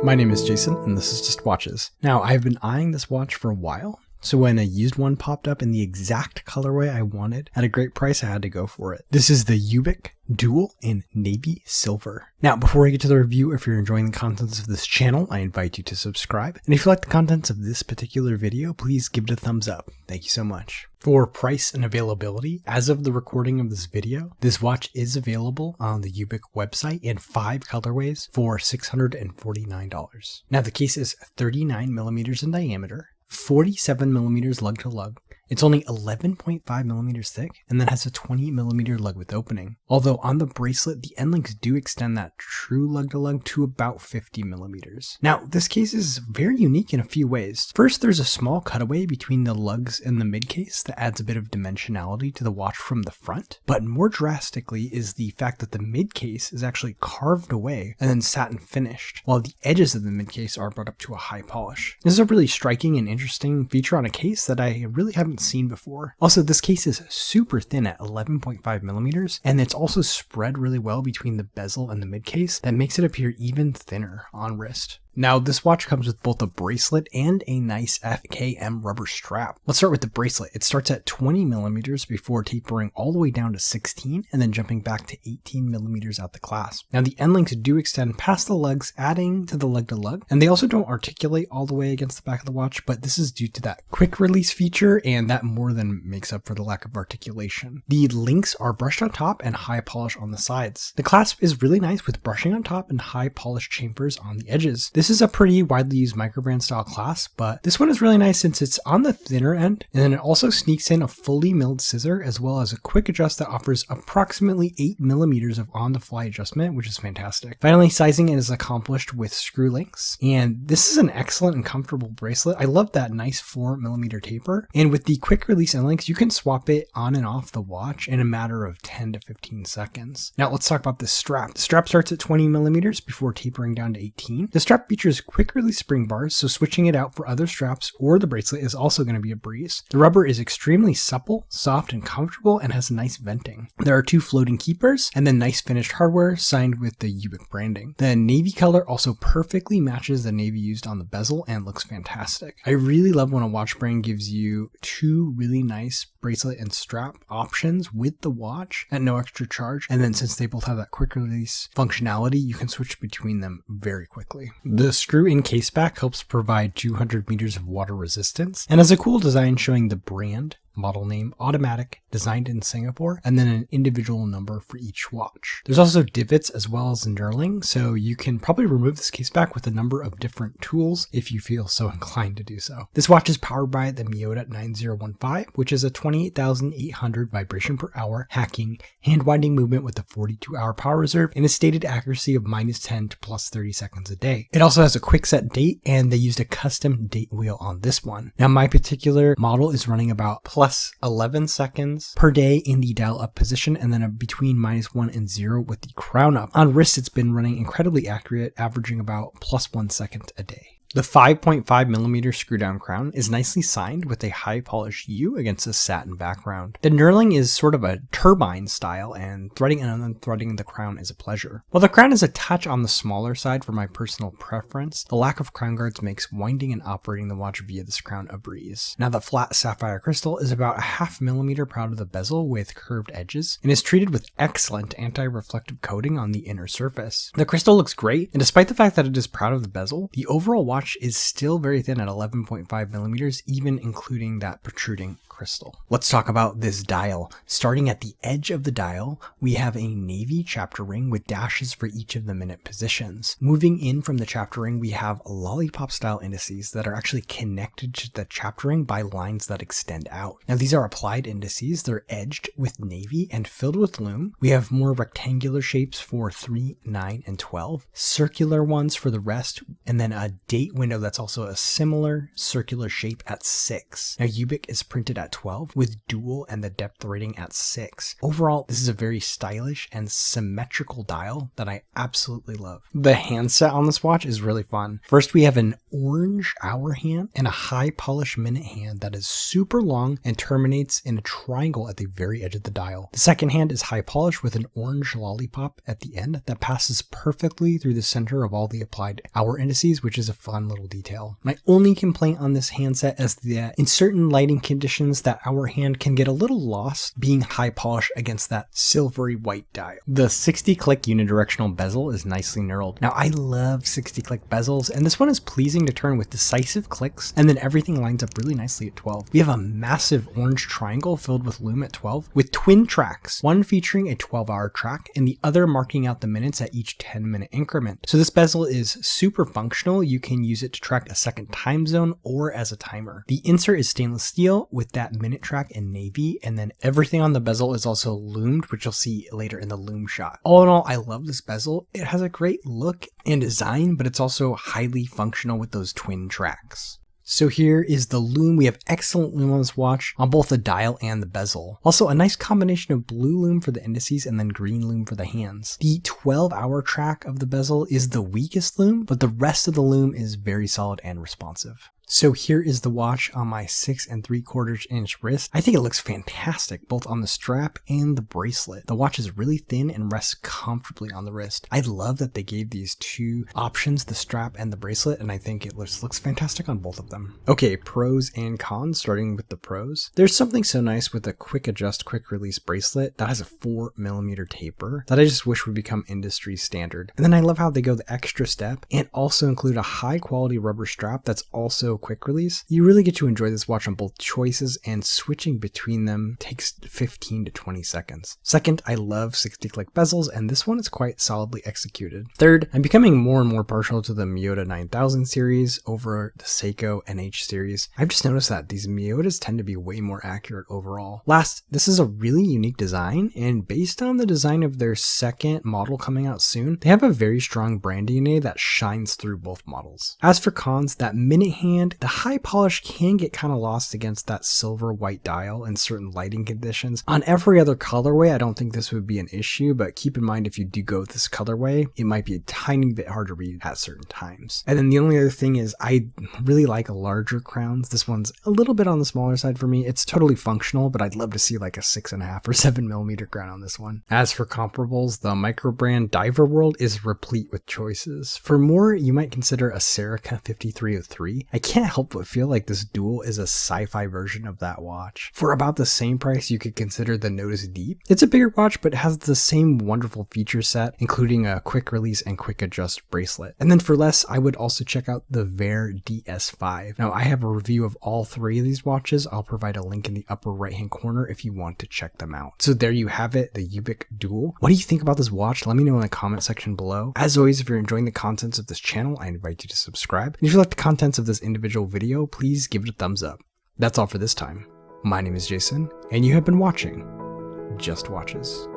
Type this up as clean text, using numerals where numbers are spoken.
My name is Jason, and this is Just Watches. Now, I've been eyeing this watch for a while, so when a used one popped up in the exact colorway I wanted at a great price, I had to go for it. This is the UBIQ Dual in navy silver. Now, before I get to the review, if you're enjoying the contents of this channel, I invite you to subscribe. And if you like the contents of this particular video, please give it a thumbs up. Thank you so much. For price and availability, as of the recording of this video, this watch is available on the UBIQ website in 5 colorways for $649. Now, the case is 39 millimeters in diameter, 47 millimeters lug to lug. It's only 11.5 millimeters thick and then has a 20 millimeter lug width opening. Although on the bracelet, the end links do extend that true lug to lug to about 50 millimeters. Now, this case is very unique in a few ways. First, there's a small cutaway between the lugs and the mid case that adds a bit of dimensionality to the watch from the front. But more drastically is the fact that the mid case is actually carved away and then satin finished, while the edges of the mid case are brought up to a high polish. This is a really striking and interesting feature on a case that I really haven't seen before. Also, this case is super thin at 11.5 millimeters, and it's also spread really well between the bezel and the mid case that makes it appear even thinner on wrist. Now, this watch comes with both a bracelet and a nice FKM rubber strap. Let's start with the bracelet. It starts at 20 millimeters before tapering all the way down to 16 and then jumping back to 18 millimeters at the clasp. Now, the end links do extend past the lugs, adding to the lug to lug, and they also don't articulate all the way against the back of the watch, but this is due to that quick release feature, and that more than makes up for the lack of articulation. The links are brushed on top and high polish on the sides. The clasp is really nice with brushing on top and high polish chambers on the edges. This is a pretty widely used microbrand style clasp, but this one is really nice since it's on the thinner end, and then it also sneaks in a fully milled scissor as well as a quick adjust that offers approximately 8 millimeters of on-the-fly adjustment, which is fantastic. Finally, sizing is accomplished with screw links, and this is an excellent and comfortable bracelet. I love that nice 4 millimeter taper, and with the quick release end links, you can swap it on and off the watch in a matter of 10 to 15 seconds. Now let's talk about the strap. The strap starts at 20 millimeters before tapering down to 18. The strap features quick release spring bars, so switching it out for other straps or the bracelet is also going to be a breeze. The rubber is extremely supple, soft, and comfortable, and has nice venting. There are 2 floating keepers, and then nice finished hardware signed with the UBIQ branding. The navy color also perfectly matches the navy used on the bezel and looks fantastic. I really love when a watch brand gives you 2 really nice bracelet and strap options with the watch at no extra charge, and then since they both have that quick release functionality, you can switch between them very quickly. The screw-in caseback helps provide 200 meters of water resistance and has a cool design showing the brand, model name, automatic, designed in Singapore, and then an individual number for each watch. There's also divots as well as knurling, so you can probably remove this case back with a number of different tools if you feel so inclined to do so. This watch is powered by the Miyota 9015, which is a 28,800 vibration per hour hacking hand-winding movement with a 42-hour power reserve and a stated accuracy of -10 to +30 seconds a day. It also has a quick set date, and they used a custom date wheel on this one. Now, my particular model is running about +11 seconds per day in the dial up position, and then between -1 and 0 with the crown up. On wrist, it's been running incredibly accurate, averaging about +1 second a day. The 5.5 millimeter screw down crown is nicely signed with a high polished U against a satin background. The knurling is sort of a turbine style, and threading and unthreading the crown is a pleasure. While the crown is a touch on the smaller side for my personal preference, the lack of crown guards makes winding and operating the watch via this crown a breeze. Now, the flat sapphire crystal is about a 0.5 millimeter proud of the bezel with curved edges and is treated with excellent anti-reflective coating on the inner surface. The crystal looks great, and despite the fact that it is proud of the bezel, the overall watch is still very thin at 11.5 millimeters, even including that protruding crystal. Let's talk about this dial. Starting at the edge of the dial, we have a navy chapter ring with dashes for each of the minute positions. Moving in from the chapter ring, we have lollipop style indices that are actually connected to the chapter ring by lines that extend out. Now, these are applied indices. They're edged with navy and filled with lume. We have more rectangular shapes for 3, 9, and 12, circular ones for the rest, and then a date window that's also a similar circular shape at 6. Now, UBIQ is printed at at 12 with dual and the depth rating at 6. Overall, this is a very stylish and symmetrical dial that I absolutely love. The handset on this watch is really fun. First, we have an orange hour hand and a high polish minute hand that is super long and terminates in a triangle at the very edge of the dial. The second hand is high polish with an orange lollipop at the end that passes perfectly through the center of all the applied hour indices, which is a fun little detail. My only complaint on this handset is that in certain lighting conditions, that hour hand can get a little lost being high polish against that silvery white dial. The 60-click unidirectional bezel is nicely knurled. Now, I love 60-click bezels, and this one is pleasing to turn with decisive clicks, and then everything lines up really nicely at 12. We have a massive orange triangle filled with Lume at 12 with twin tracks, one featuring a 12-hour track and the other marking out the minutes at each 10-minute increment. So this bezel is super functional. You can use it to track a second time zone or as a timer. The insert is stainless steel with that minute track in navy, and then everything on the bezel is also lumed, which you'll see later in the Lume shot. All in all, I love this bezel. It has a great look and design, but it's also highly functional with those twin tracks. So here is the Lume. We have excellent Lume on this watch on both the dial and the bezel. Also a nice combination of blue Lume for the indices and then green Lume for the hands. The 12-hour track of the bezel is the weakest Lume, but the rest of the Lume is very solid and responsive. So here is the watch on my 6 3/4 inch wrist. I think it looks fantastic both on the strap and the bracelet. The watch is really thin and rests comfortably on the wrist. I love that they gave these two options, the strap and the bracelet, and I think it looks fantastic on both of them. Okay, pros and cons, starting with the pros. There's something so nice with a quick adjust, quick release bracelet that has a 4mm taper that I just wish would become industry standard. And then I love how they go the extra step and also include a high quality rubber strap that's also quick release. You really get to enjoy this watch on both choices, and switching between them takes 15 to 20 seconds. Second, I love 60-click bezels, and this one is quite solidly executed. Third, I'm becoming more and more partial to the Miyota 9000 series over the Seiko NH series. I've just noticed that these Miyotas tend to be way more accurate overall. Last, this is a really unique design, and based on the design of their second model coming out soon, they have a very strong brand DNA that shines through both models. As for cons, that minute hand, the high polish can get kind of lost against that silver white dial in certain lighting conditions. On every other colorway, I don't think this would be an issue, but keep in mind if you do go with this colorway, it might be a tiny bit hard to read at certain times. And then the only other thing is I really like larger crowns. This one's a little bit on the smaller side for me. It's totally functional, but I'd love to see like a 6.5 or 7mm crown on this one. As for comparables, the micro brand Diver World is replete with choices. For more, you might consider a Serica 5303. I can't help but feel like this Dual is a sci-fi version of that watch. For about the same price, you could consider the Notice Deep. It's a bigger watch, but it has the same wonderful feature set, including a quick release and quick adjust bracelet. And then for less, I would also check out the Ver DS5. Now, I have a review of all three of these watches. I'll provide a link in the upper right hand corner if you want to check them out. So there you have it, the UBIQ Dual. What do you think about this watch? Let me know in the comment section below. As always, if you're enjoying the contents of this channel, I invite you to subscribe. And if you like the contents of this individual video, please give it a thumbs up. That's all for this time. My name is Jason, and you have been watching Just Watches.